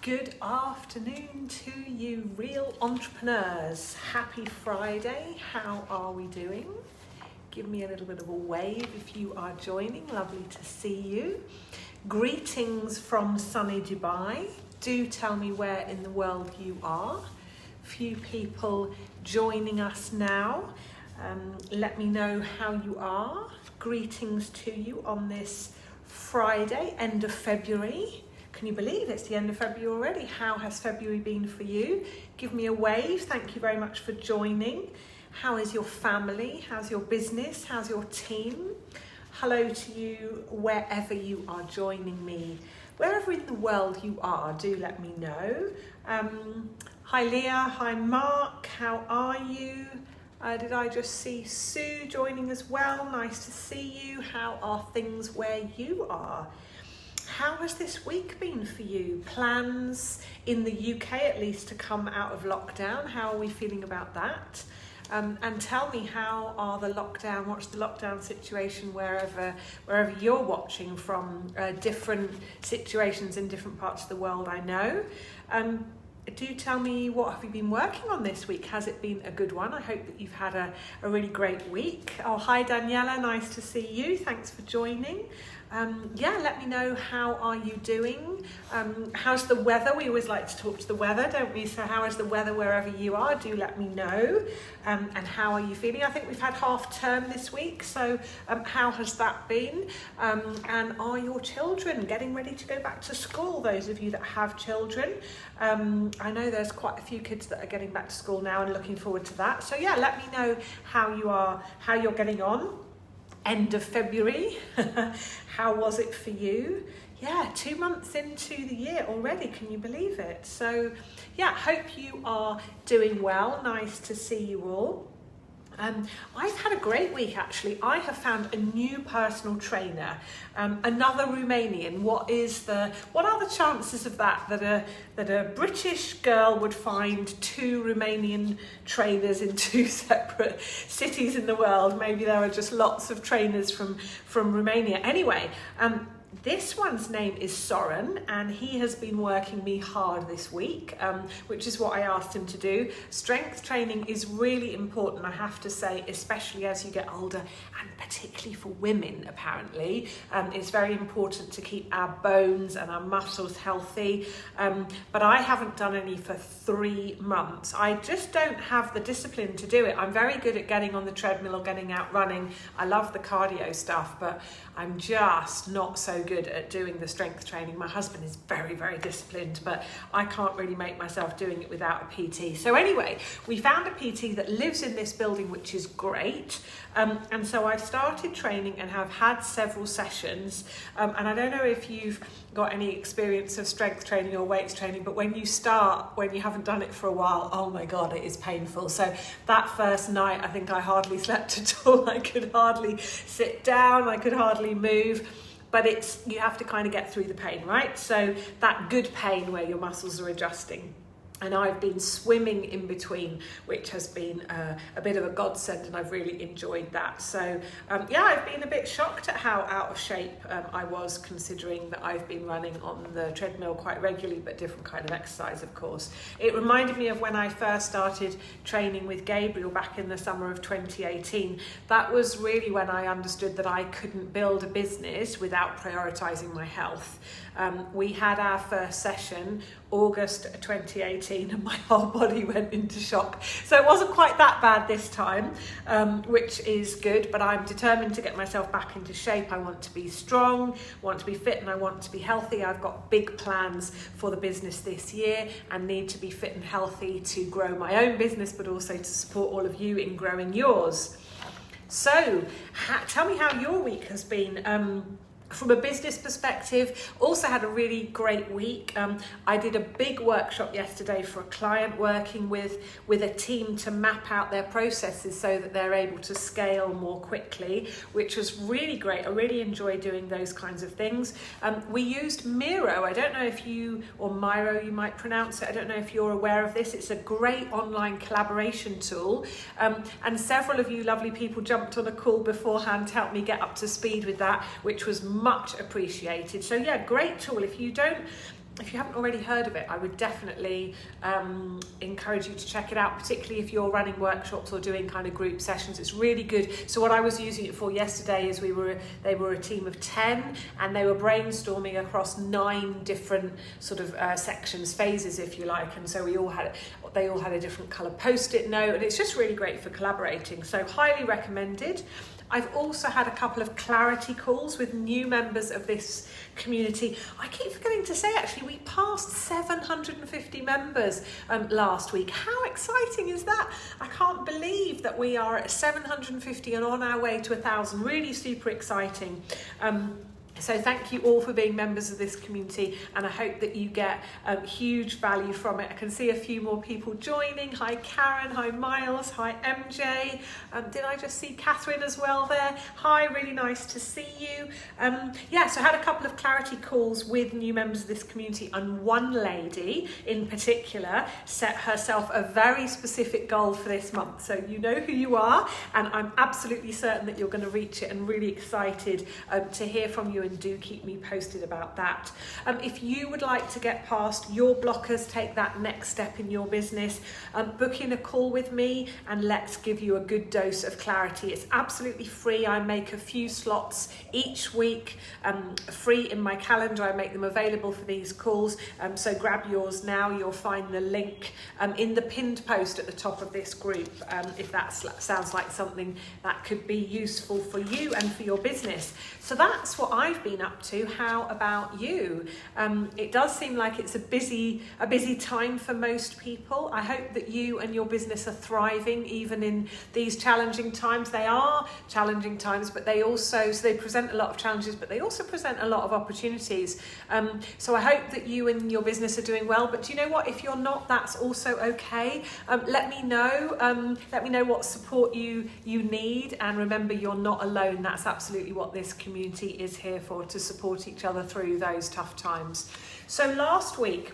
Good afternoon to you, real entrepreneurs. Happy Friday. How are we doing? Give me a little bit of a wave if you are joining. Lovely to see you. Greetings from sunny Dubai. Do tell me where in the world you are. Few people joining us now. Let me know how you are. Greetings to you on this Friday, end of February. Can you believe it's the end of February already? How has February been for you? Give me a wave. Thank you very much for joining. How is your family? How's your business? How's your team? Hello to you wherever you are joining me. Wherever in the world you are, do let me know. Hi Leah, hi Mark, how are you? Did I just see Sue joining as well? Nice to see you. How are things where you are? How has this week been for you? Plans in the UK at least to come out of lockdown. How are we feeling about that? And tell me, how are what's the lockdown situation wherever you're watching from, different situations in different parts of the world, I know. Do tell me, what have you been working on this week? Has it been a good one? I hope that you've had a really great week. Oh, hi Daniela, nice to see you. Thanks for joining. Let me know, how are you doing? How's the weather? We always like to talk to the weather, don't we? So how is the weather wherever you are? Do let me know. And how are you feeling? I think we've had half term this week, so how has that been? And are your children getting ready to go back to school? Those of you that have children. I know there's quite a few kids that are getting back to school now and looking forward to that. So yeah, let me know how you're getting on. End of February. How was it for you? Yeah, 2 months into the year already, can you believe it? So yeah, hope you are doing well. Nice to see you all. I've had a great week actually. I have found a new personal trainer, another Romanian. What are the chances of that a British girl would find two Romanian trainers in two separate cities in the world? Maybe there are just lots of trainers from Romania. Anyway, this one's name is Soren, and he has been working me hard this week, which is what I asked him to do. Strength training is really important, I have to say, especially as you get older, and particularly for women, apparently. It's very important to keep our bones and our muscles healthy, but I haven't done any for 3 months. I just don't have the discipline to do it. I'm very good at getting on the treadmill or getting out running. I love the cardio stuff, but I'm just not so good at doing the strength training. My husband is very, very disciplined, but I can't really make myself doing it without a PT. So anyway, we found a PT that lives in this building, which is great. And so I've started training and have had several sessions. And I don't know if you've got any experience of strength training or weights training, but when you start, when you haven't done it for a while, oh my God, it is painful. So that first night, I think I hardly slept at all. I could hardly sit down, I could hardly move. But you have to kind of get through the pain, right? So that good pain where your muscles are adjusting. And I've been swimming in between, which has been a bit of a godsend, and I've really enjoyed that. So I've been a bit shocked at how out of shape I was, considering that I've been running on the treadmill quite regularly, but different kind of exercise, of course. It reminded me of when I first started training with Gabriel back in the summer of 2018. That was really when I understood that I couldn't build a business without prioritising my health. We had our first session August 2018, and my whole body went into shock. So it wasn't quite that bad this time, which is good, but I'm determined to get myself back into shape. I want to be strong, want to be fit, and I want to be healthy. I've got big plans for the business this year and need to be fit and healthy to grow my own business, but also to support all of you in growing yours. So tell me how your week has been. From a business perspective, also had a really great week. I did a big workshop yesterday for a client, working with a team to map out their processes so that they're able to scale more quickly, which was really great. I really enjoy doing those kinds of things. We used Miro. I don't know if or Miro you might pronounce it. I don't know if you're aware of this. It's a great online collaboration tool. And several of you lovely people jumped on a call beforehand to help me get up to speed with that, which was much appreciated. So yeah, great tool. If you don't if you haven't already heard of it, I would definitely encourage you to check it out, particularly if you're running workshops or doing kind of group sessions. It's really good. So what I was using it for yesterday is they were a team of 10, and they were brainstorming across 9 different sort of sections, phases, if you like. And so they all had a different colour post-it note, and it's just really great for collaborating. So highly recommended. I've also had a couple of clarity calls with new members of this community. I keep forgetting to say, actually, we passed 750 members last week. How exciting is that? I can't believe that we are at 750 and on our way to 1,000. Really super exciting. So thank you all for being members of this community, and I hope that you get huge value from it. I can see a few more people joining. Hi Karen, hi Miles, hi MJ. Did I just see Catherine as well there? Hi, really nice to see you. So I had a couple of clarity calls with new members of this community, and one lady in particular set herself a very specific goal for this month. So you know who you are, and I'm absolutely certain that you're going to reach it, and really excited to hear from you, and do keep me posted about that. If you would like to get past your blockers, take that next step in your business, book in a call with me and let's give you a good dose of clarity. It's absolutely free. I make a few slots each week free in my calendar. I make them available for these calls, so grab yours now. You'll find the link in the pinned post at the top of this group, if that sounds like something that could be useful for you and for your business. So that's what I've been up to. How about you? It does seem like it's a busy time for most people. I hope that you and your business are thriving even in these challenging times. They are challenging times, but they present a lot of challenges, but they also present a lot of opportunities. So I hope that you and your business are doing well. But do you know what? If you're not, that's also okay. Let me know. Let me know what support you need, and remember, you're not alone. That's absolutely what this community is here for, to support each other through those tough times. So last week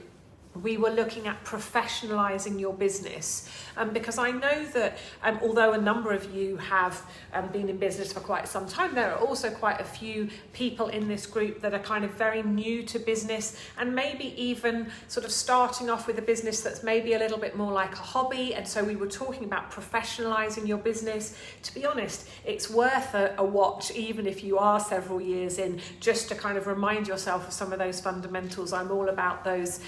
we were looking at professionalizing your business, because I know that although a number of you have been in business for quite some time, there are also quite a few people in this group that are kind of very new to business, and maybe even sort of starting off with a business that's maybe a little bit more like a hobby. And so we were talking about professionalizing your business. To be honest, it's worth a watch, even if you are several years in, just to kind of remind yourself of some of those fundamentals. I'm all about those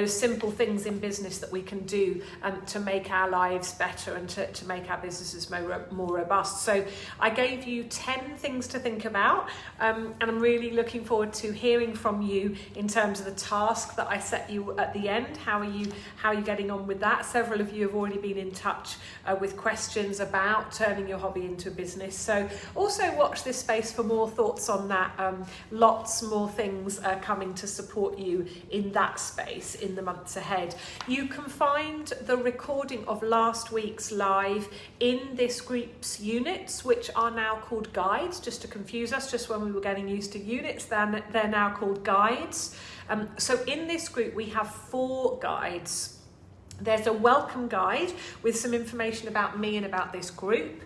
simple things in business that we can do to make our lives better and to make our businesses more robust. So I gave you 10 things to think about, and I'm really looking forward to hearing from you in terms of the task that I set you at the end. How are you getting on with that? Several of you have already been in touch with questions about turning your hobby into a business. So also watch this space for more thoughts on that. Lots more things are coming to support you in that space in the months ahead. You can find the recording of last week's live in this group's units, which are now called guides, just to confuse us. Just when we were getting used to units, they're now called guides. So in this group we have 4 guides. There's a welcome guide with some information about me and about this group.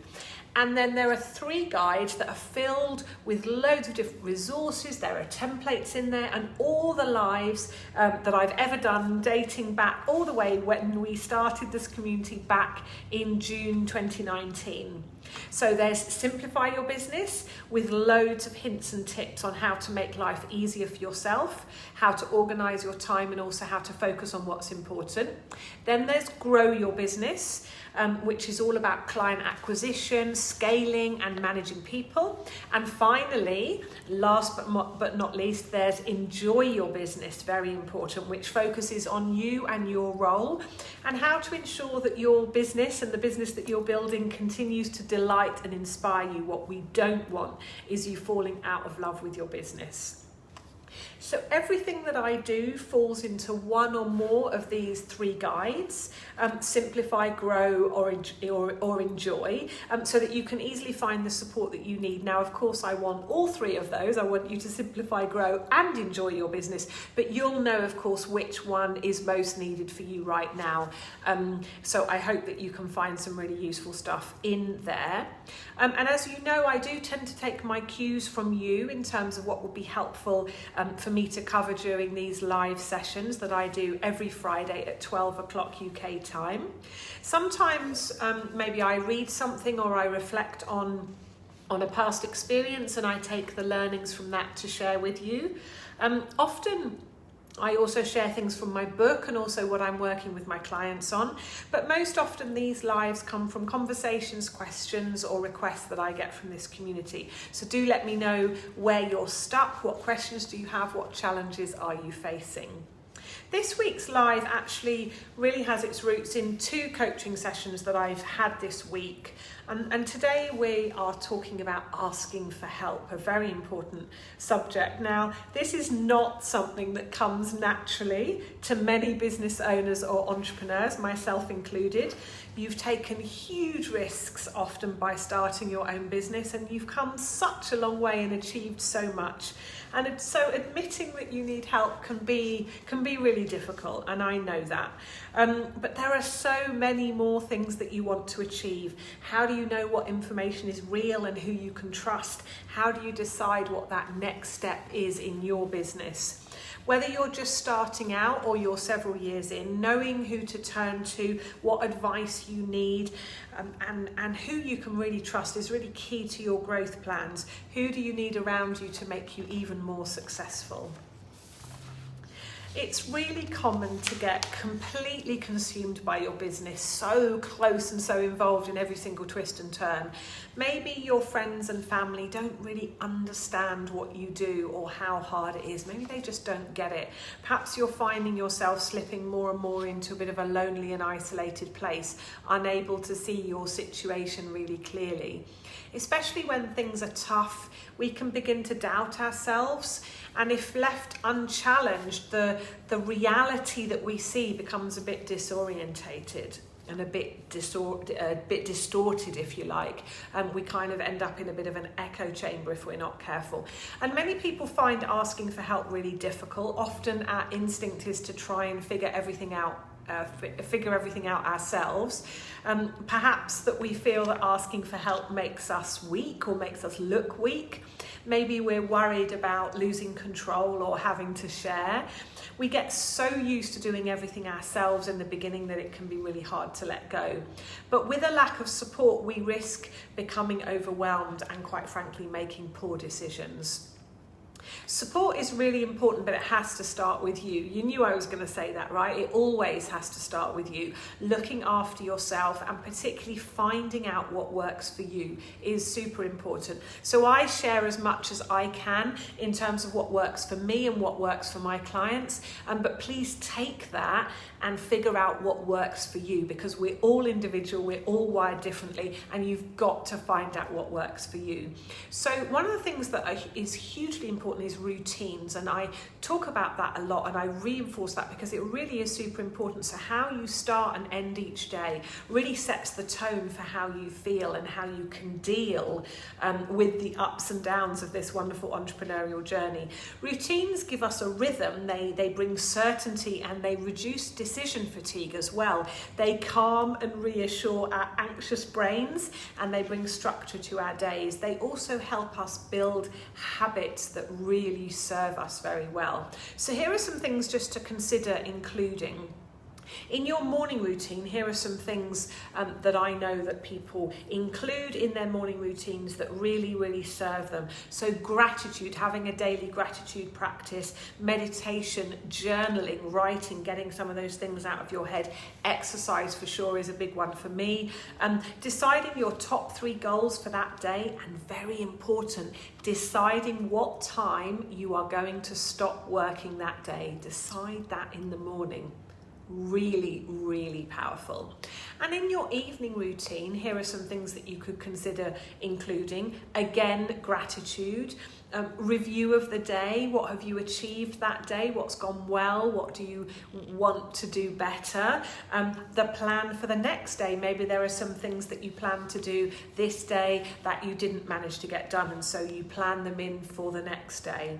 And then there are 3 guides that are filled with loads of different resources. There are templates in there, and all the lives that I've ever done, dating back all the way when we started this community back in June 2019. So there's Simplify Your Business, with loads of hints and tips on how to make life easier for yourself, how to organize your time, and also how to focus on what's important. Then there's Grow Your Business, which is all about client acquisition, scaling, and managing people. And finally, last but not least, there's Enjoy Your Business, very important, which focuses on you and your role, and how to ensure that your business and the business that you're building continues to delight and inspire you. What we don't want is you falling out of love with your business. So everything that I do falls into one or more of these 3 guides, simplify, grow, or enjoy, so that you can easily find the support that you need. Now, of course, I want all 3 of those. I want you to simplify, grow, and enjoy your business, but you'll know, of course, which one is most needed for you right now. So I hope that you can find some really useful stuff in there. And as you know, I do tend to take my cues from you in terms of what would be helpful for me to cover during these live sessions that I do every Friday at 12 o'clock UK time. Sometimes maybe I read something or I reflect on a past experience and I take the learnings from that to share with you. Often I also share things from my book and also what I'm working with my clients on. But most often these lives come from conversations, questions or requests that I get from this community. So do let me know where you're stuck, what questions do you have, what challenges are you facing? This week's live actually really has its roots in 2 coaching sessions that I've had this week. And today we are talking about asking for help, a very important subject. Now, this is not something that comes naturally to many business owners or entrepreneurs, myself included. You've taken huge risks often by starting your own business, and you've come such a long way and achieved so much. And so admitting that you need help can be really difficult, and I know that. But there are so many more things that you want to achieve. How do you know what information is real and who you can trust? How do you decide what that next step is in your business? Whether you're just starting out or you're several years in, knowing who to turn to, what advice you need, and who you can really trust is really key to your growth plans. Who do you need around you to make you even more successful? It's really common to get completely consumed by your business, so close and so involved in every single twist and turn. Maybe your friends and family don't really understand what you do or how hard it is. Maybe they just don't get it. Perhaps you're finding yourself slipping more and more into a bit of a lonely and isolated place, unable to see your situation really clearly. Especially when things are tough, we can begin to doubt ourselves, and if left unchallenged, the reality that we see becomes a bit disorientated and a bit distorted, if you like. We kind of end up in a bit of an echo chamber if we're not careful. And many people find asking for help really difficult. Often our instinct is to try and figure everything out ourselves. Perhaps that we feel that asking for help makes us weak or makes us look weak. Maybe we're worried about losing control or having to share. We get so used to doing everything ourselves in the beginning that it can be really hard to let go. But with a lack of support, we risk becoming overwhelmed and, quite frankly, making poor decisions. Support is really important, but it has to start with you. You knew I was going to say that, right? It always has to start with you. Looking after yourself and particularly finding out what works for you is super important. So I share as much as I can in terms of what works for me and what works for my clients. But please take that and figure out what works for you, because we're all individual, we're all wired differently, and you've got to find out what works for you. So one of the things that is hugely important is routines, and I talk about that a lot and I reinforce that because it really is super important. So how you start and end each day really sets the tone for how you feel and how you can deal with the ups and downs of this wonderful entrepreneurial journey. Routines give us a rhythm, they bring certainty, and they reduce decision fatigue as well. They calm and reassure our anxious brains, and they bring structure to our days. They also help us build habits that really serve us very well. So here are some things just to consider including. In your morning routine, here are some things that I know that people include in their morning routines that really, really serve them. So gratitude, having a daily gratitude practice, meditation, journaling, writing, getting some of those things out of your head. Exercise for sure is a big one for me. Deciding your top 3 goals for that day, and very important, deciding what time you are going to stop working that day. Decide that in the morning. Really, really powerful. And in your evening routine, here are some things that you could consider including. Again, gratitude, review of the day. What have you achieved that day? What's gone well? What do you want to do better? The plan for the next day. Maybe there are some things that you plan to do this day that you didn't manage to get done, and so you plan them in for the next day.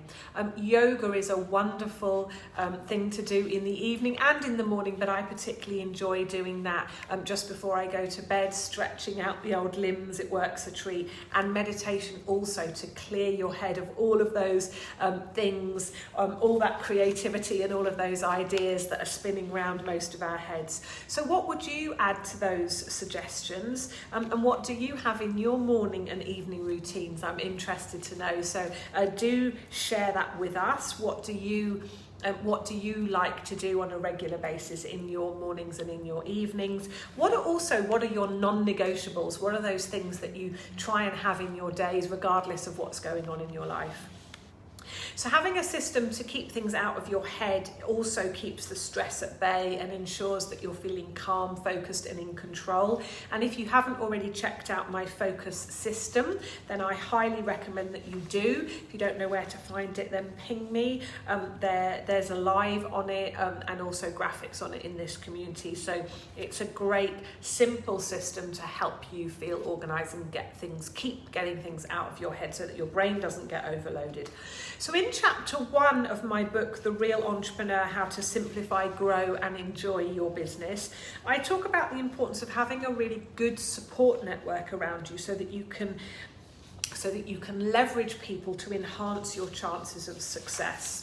Yoga is a wonderful thing to do in the evening and in the morning, but I particularly enjoy doing that just before I go to bed, stretching out the old limbs. It works a treat. And meditation also, to clear your head of of all of those things, all that creativity and all of those ideas that are spinning around most of our heads. So what would you add to those suggestions? And what do you have in your morning and evening routines? I'm interested to know. So do share that with us. What do you like to do on a regular basis in your mornings and in your evenings? What are your non-negotiables? What are those things that you try and have in your days regardless of what's going on in your life? So having a system to keep things out of your head also keeps the stress at bay and ensures that you're feeling calm, focused and in control. And if you haven't already checked out my focus system, then I highly recommend that you do. If you don't know where to find it, then ping me. There's a live on it and also graphics on it in this community. So it's a great, simple system to help you feel organised and keep getting things out of your head so that your brain doesn't get overloaded. So in chapter 1 of my book, The Real Entrepreneur, How to Simplify, Grow and Enjoy Your Business, I talk about the importance of having a really good support network around you so that you can leverage people to enhance your chances of success.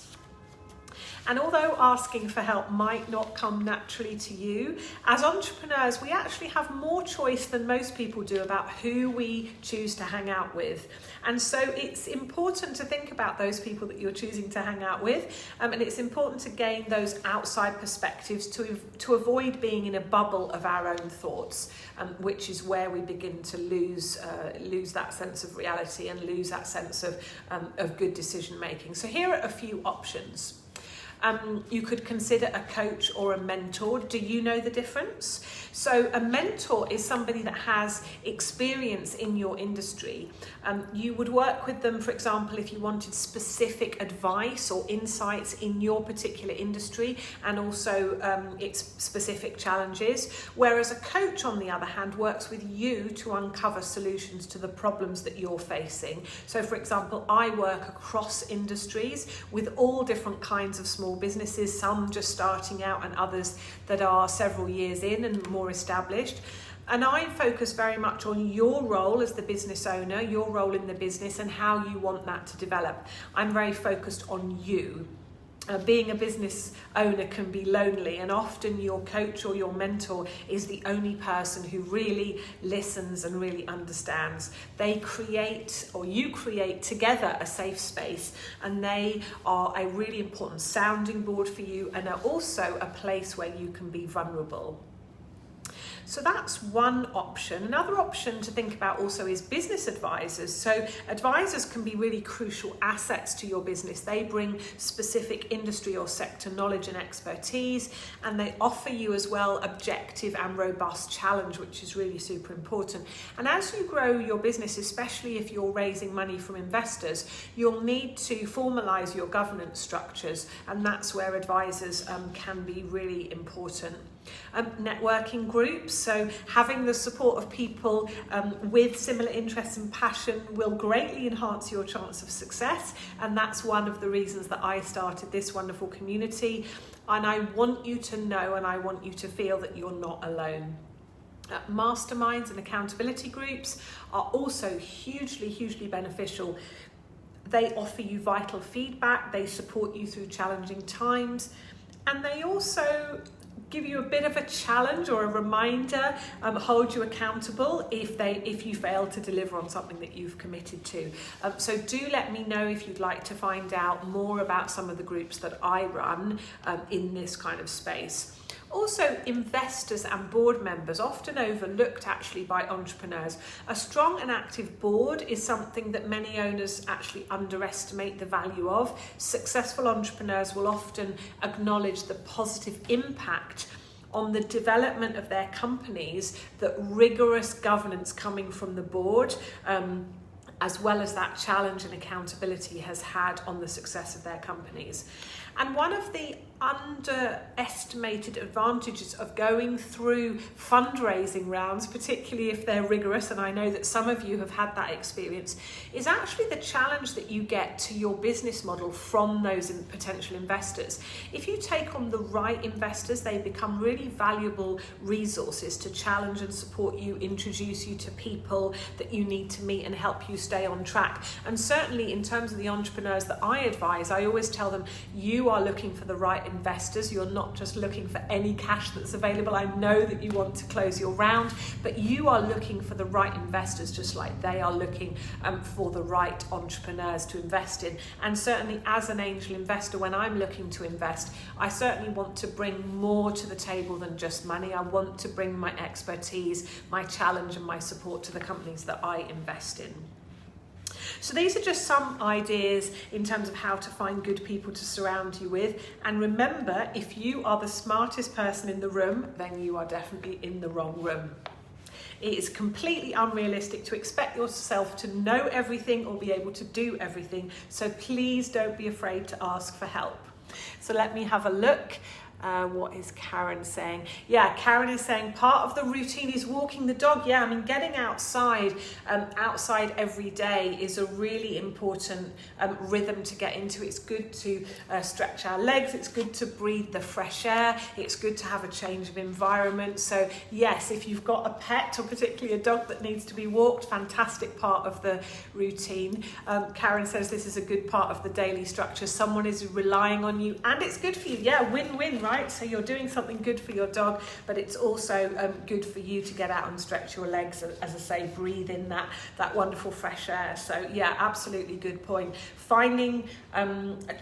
And although asking for help might not come naturally to you, as entrepreneurs, we actually have more choice than most people do about who we choose to hang out with. And so it's important to think about those people that you're choosing to hang out with. And it's important to gain those outside perspectives to avoid being in a bubble of our own thoughts, which is where we begin to lose that sense of reality and lose that sense of good decision making. So here are a few options. You could consider a coach or a mentor. Do you know the difference? So a mentor is somebody that has experience in your industry. You would work with them, for example, if you wanted specific advice or insights in your particular industry and also its specific challenges. Whereas a coach, on the other hand, works with you to uncover solutions to the problems that you're facing. So, for example, I work across industries with all different kinds of small businesses, some just starting out and others that are several years in and more established. And I focus very much on your role as the business owner, your role in the business and how you want that to develop. I'm very focused on you. Being a business owner can be lonely, and often your coach or your mentor is the only person who really listens and really understands. They create, or you create together, a safe space, and they are a really important sounding board for you and are also a place where you can be vulnerable. So that's one option. Another option to think about also is business advisors. So advisors can be really crucial assets to your business. They bring specific industry or sector knowledge and expertise, and they offer you as well objective and robust challenge, which is really super important. And as you grow your business, especially if you're raising money from investors, you'll need to formalize your governance structures, and that's where advisors can be really important. Networking groups, so having the support of people with similar interests and passion will greatly enhance your chance of success, and that's one of the reasons that I started this wonderful community. And I want you to know and I want you to feel that you're not alone. Masterminds and accountability groups are also hugely beneficial. They offer you vital feedback, they support you through challenging times, and they also give you a bit of a challenge or a reminder, hold you accountable if you fail to deliver on something that you've committed to. So do let me know if you'd like to find out more about some of the groups that I run in this kind of space. Also, investors and board members, often overlooked actually by entrepreneurs. A strong and active board is something that many owners actually underestimate the value of. Successful entrepreneurs will often acknowledge the positive impact on the development of their companies that rigorous governance coming from the board, as well as that challenge and accountability, has had on the success of their companies. And one of the underestimated advantages of going through fundraising rounds, particularly if they're rigorous, and I know that some of you have had that experience, is actually the challenge that you get to your business model from those potential investors. If you take on the right investors, they become really valuable resources to challenge and support you, introduce you to people that you need to meet and help you stay on track. And certainly in terms of the entrepreneurs that I advise, I always tell them, you are looking for the right investors. You're not just looking for any cash that's available. I know that you want to close your round, but you are looking for the right investors, just like they are looking for the right entrepreneurs to invest in. And certainly as an angel investor, when I'm looking to invest, I certainly want to bring more to the table than just money. I want to bring my expertise, my challenge, and my support to the companies that I invest in. So these are just some ideas in terms of how to find good people to surround you with. And remember, if you are the smartest person in the room, then you are definitely in the wrong room. It is completely unrealistic to expect yourself to know everything or be able to do everything. So please don't be afraid to ask for help. So let me have a look. What is Karen saying? Yeah, Karen is saying part of the routine is walking the dog. Yeah, I mean, getting outside every day is a really important rhythm to get into. It's good to stretch our legs. It's good to breathe the fresh air. It's good to have a change of environment. So yes, if you've got a pet, or particularly a dog that needs to be walked, fantastic part of the routine. Karen says this is a good part of the daily structure. Someone is relying on you and it's good for you. Yeah, win-win, right? So you're doing something good for your dog, but it's also good for you to get out and stretch your legs, as I say, breathe in that wonderful fresh air. So yeah, absolutely good point. Finding,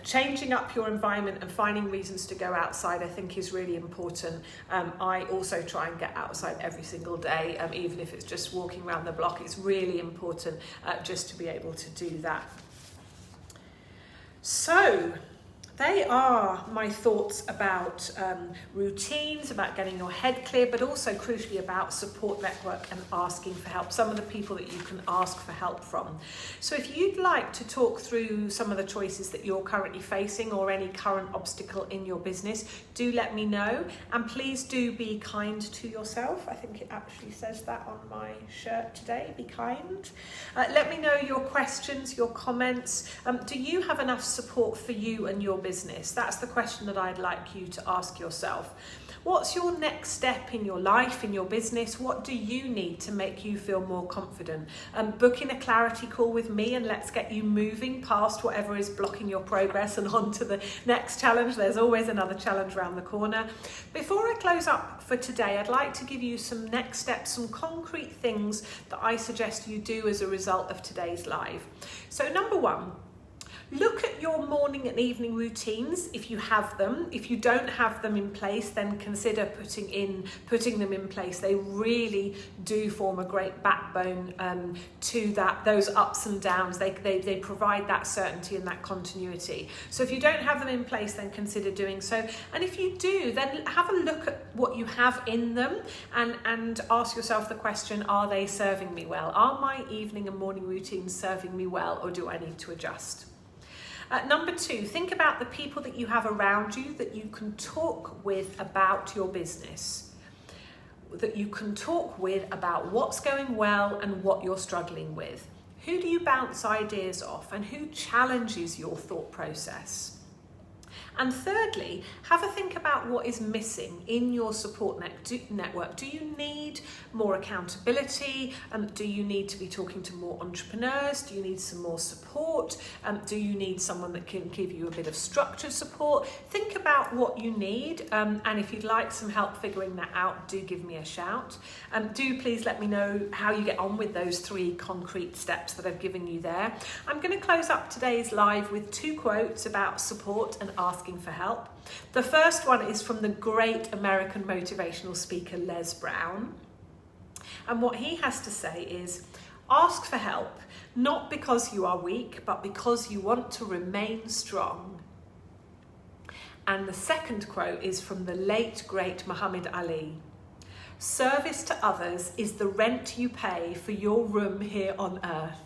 changing up your environment and finding reasons to go outside, I think is really important. I also try and get outside every single day, even if it's just walking around the block. It's really important just to be able to do that. So they are my thoughts about routines, about getting your head clear, but also crucially about support network and asking for help, some of the people that you can ask for help from. So if you'd like to talk through some of the choices that you're currently facing or any current obstacle in your business, do let me know. And please do be kind to yourself. I think it actually says that on my shirt today, be kind. Let me know your questions, your comments. Do you have enough support for you and your business? That's the question that I'd like you to ask yourself. What's your next step in your life, in your business? What do you need to make you feel more confident? Book in a clarity call with me and let's get you moving past whatever is blocking your progress and on to the next challenge. There's always another challenge around the corner. Before I close up for today, I'd like to give you some next steps, some concrete things that I suggest you do as a result of today's live. So number one, look at your morning and evening routines if you have them. If you don't have them in place, then consider putting them in place. They really do form a great backbone to those ups and downs. They provide that certainty and that continuity. So if you don't have them in place, then consider doing so. And if you do, then have a look at what you have in them and ask yourself the question, are they serving me well? Are my evening and morning routines serving me well, or do I need to adjust? Number two, think about the people that you have around you that you can talk with about your business, that you can talk with about what's going well and what you're struggling with. Who do you bounce ideas off and who challenges your thought process? And thirdly, have a think about what is missing in your support network. Do you need more accountability? Do you need to be talking to more entrepreneurs? Do you need some more support? Do you need someone that can give you a bit of structured support? Think about what you need, and if you'd like some help figuring that out, do give me a shout. Do please let me know how you get on with those 3 concrete steps that I've given you there. I'm going to close up today's live with 2 quotes about support and asking for help. The first one is from the great American motivational speaker Les Brown, and what he has to say is, ask for help not because you are weak but because you want to remain strong. And the second quote is from the late great Muhammad Ali. Service to others is the rent you pay for your room here on earth.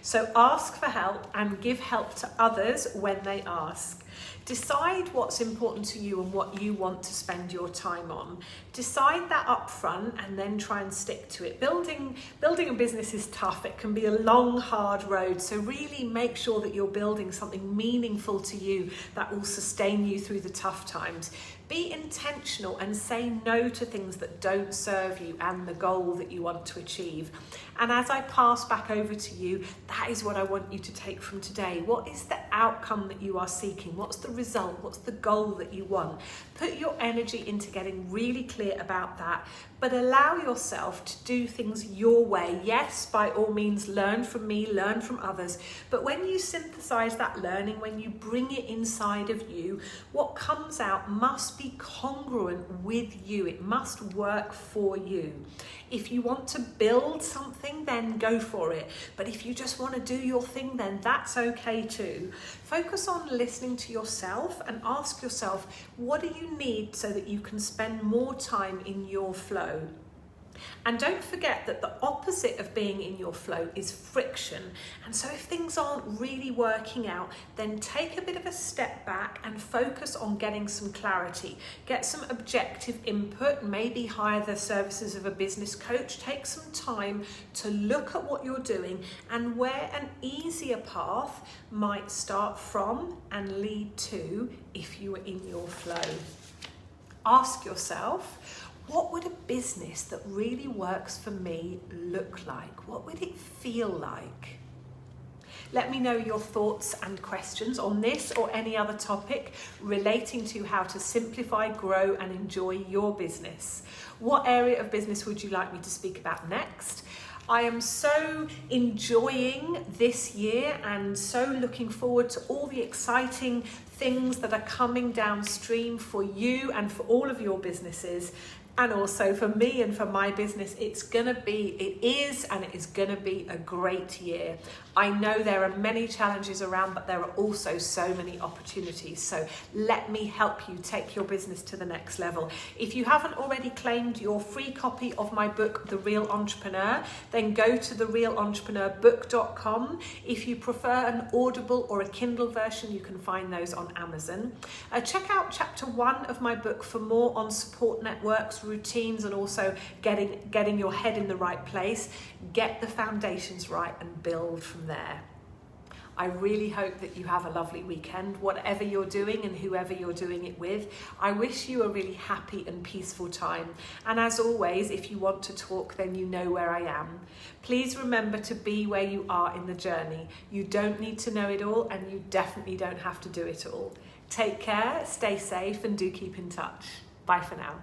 So ask for help and give help to others when they ask. Decide what's important to you and what you want to spend your time on. Decide that up front and then try and stick to it. Building a business is tough. It can be a long, hard road. So really make sure that you're building something meaningful to you that will sustain you through the tough times. Be intentional and say no to things that don't serve you and the goal that you want to achieve. And as I pass back over to you, that is what I want you to take from today. What is the outcome that you are seeking? What's the result? What's the goal that you want? Put your energy into getting really clear about that, but allow yourself to do things your way. Yes, by all means, learn from me, learn from others. But when you synthesize that learning, when you bring it inside of you, what comes out must be congruent with you. It must work for you. If you want to build something, then go for it. But if you just want to do your thing, then that's okay too. Focus on listening to yourself and ask yourself, what do you need so that you can spend more time in your flow? And don't forget that the opposite of being in your flow is friction. And so if things aren't really working out, then take a bit of a step back and focus on getting some clarity. Get some objective input, maybe hire the services of a business coach. Take some time to look at what you're doing and where an easier path might start from and lead to if you were in your flow. Ask yourself, what would a business that really works for me look like? What would it feel like? Let me know your thoughts and questions on this or any other topic relating to how to simplify, grow, and enjoy your business. What area of business would you like me to speak about next? I am so enjoying this year and so looking forward to all the exciting things that are coming downstream for you and for all of your businesses. And also for me and for my business, it is going to be a great year. I know there are many challenges around, but there are also so many opportunities. So let me help you take your business to the next level. If you haven't already claimed your free copy of my book, The Real Entrepreneur, then go to therealentrepreneur.book.com. If you prefer an Audible or a Kindle version, you can find those on Amazon. Check out chapter 1 of my book for more on support networks, routines, and also getting your head in the right place. Get the foundations right and build from there. I really hope that you have a lovely weekend, whatever you're doing and whoever you're doing it with. I wish you a really happy and peaceful time. And as always, if you want to talk, then you know where I am. Please remember to be where you are in the journey. You don't need to know it all, and you definitely don't have to do it all. Take care, stay safe, and do keep in touch. Bye for now.